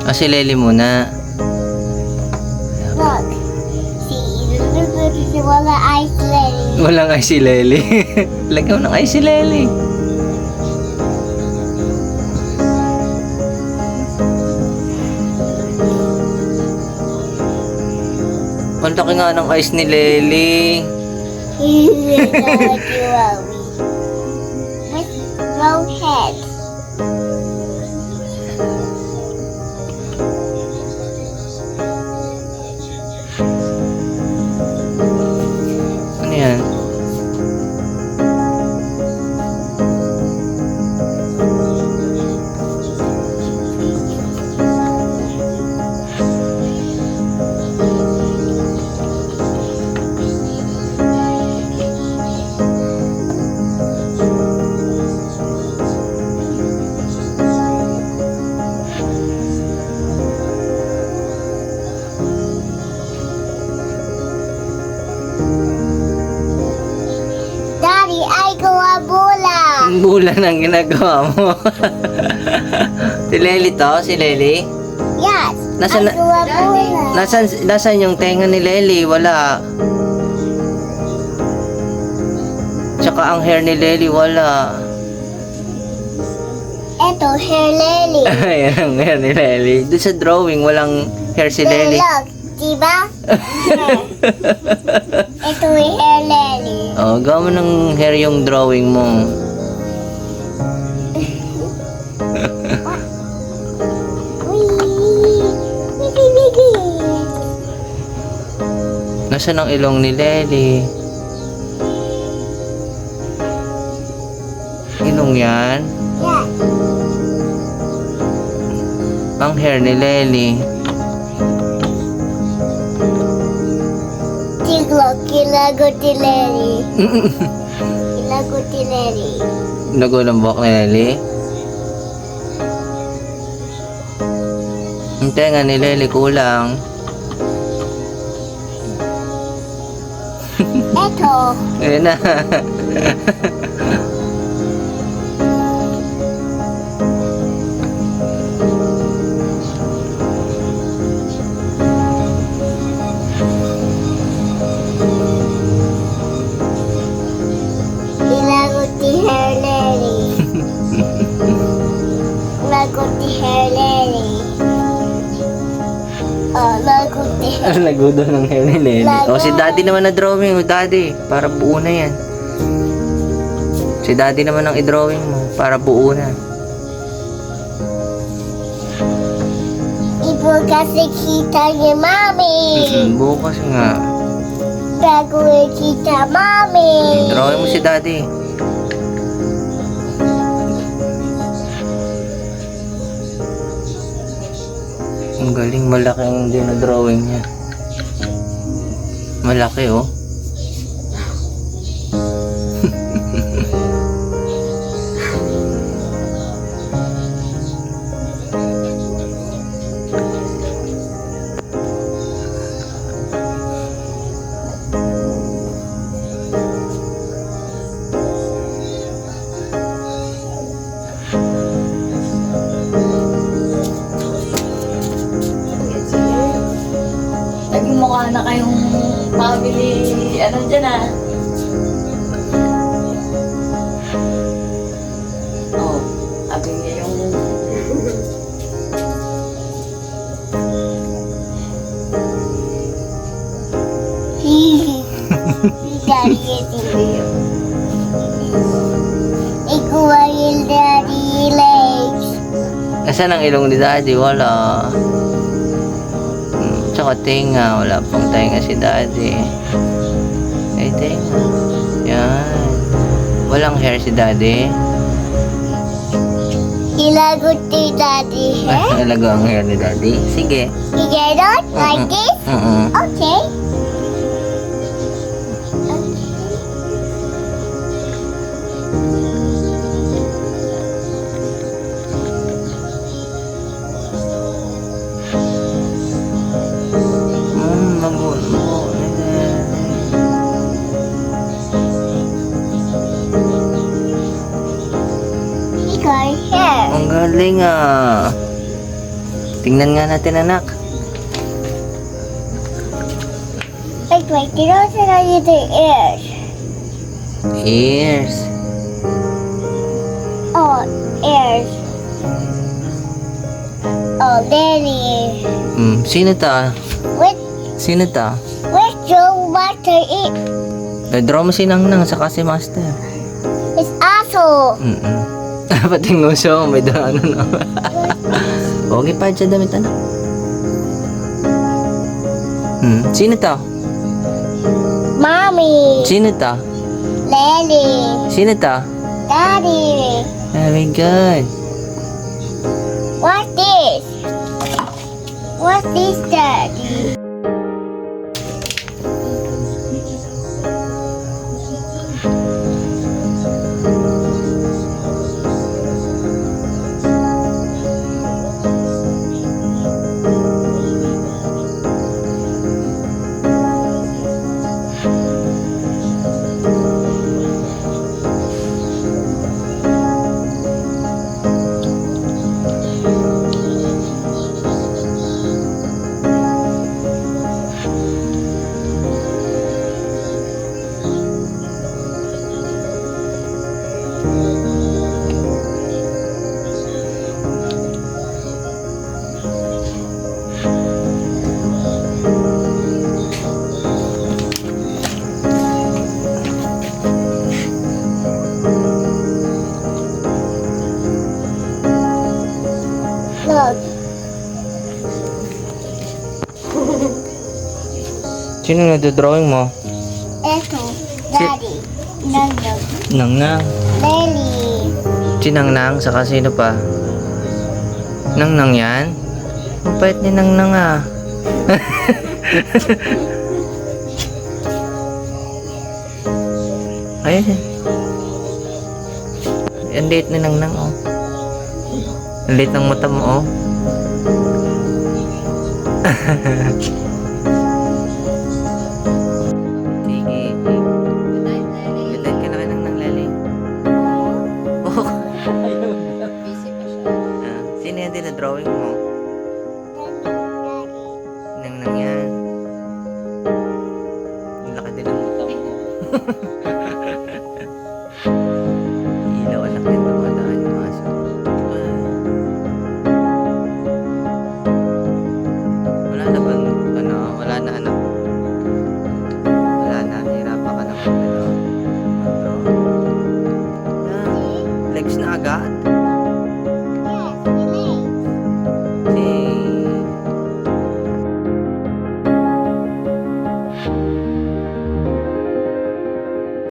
Si Lely muna. Look. See, wala ice lady. Walang ay si Lely. Lagyan mo ng ay si Lely. Ang laki nga ng ice ni Lely. With round head. Ano yan? Daddy, I go a bola. Ang bulan ang ginagawa mo. Si Lely to? Si Lely? Yes, Nasaan I go a bola. Nasaan yung tenga ni Lely? Wala. Tsaka ang hair ni Lely, wala. Eto, hair lily. Ayan ang hair ni Lely. Doon sa drawing, walang hair si Then Lely. look, diba? Ito yung hair lily. Oh, gawa mo ng hair yung drawing mo. Nasaan ang ilong ni Lely? Ilong yan? Yeah. Ang hair ni Lely. Tiglo, kilagot ni Lily. Kilagot ni Lily. Lago ng buhok ni Lely. Ang tenga ni Lely kulang. Eto, Ayun na. kilagot ni hair lily. Lagot ni hair lily. Oh, lagot ni hair. Lago daw ng hair ni Lely. Lago. O si Daddy naman na drawing. O Daddy, para buo na yan. Si Daddy naman ang i-drawing mo. Para buo na. Ibo kasi kita ni Mami. Bukas nga. Bago kita Mami. Drawing mo si Daddy. Ang galing, malaki ang dinodrawing niya. Malaki oh. Naging mukha na kayong family, ano dyan ah. Oh, sabi niya yung... Daddy getting ikuha yung daddy legs. Nasaan ang ilong ni Daddy? Wala. Tsaka tinga. Wala pang tinga si Daddy. Ay, tinga. Yan. Walang hair si Daddy. Ilagot ni daddy hair. Talaga ang hair ni Daddy. Sige. You get it? Like this? Okay. Mabuo. Ikaw hair. Ang galing ah. Tingnan nga natin, anak. Wait, those are the ears. Ears. Oh, ears. Oh, daddy. Sino ta? Which Sino ta? your water it? Draw mo si Nang saka si Master. It's also. Pati nguso, may ano na. Okay pa dyan damit, anak. Sino ta? Mommy. Sino ta? Daddy. Sino ta? Daddy. Very good. What's this? What's this, Daddy? Look. Sino nagdo-drawing mo? Eto. Daddy. Nandog. Nang. Daddy. Si Nang, saka sino pa? Nang yan? Ang pait ni Nang ah. Ay. Ang liit ni Nang oh. Ang liit ng mata mo oh. Sige. Good night ka na kay Nang Lali. Oh. Busy pa siya. Sino yan din na drawing mo? Nang yan. Ang laki din ang mata mo.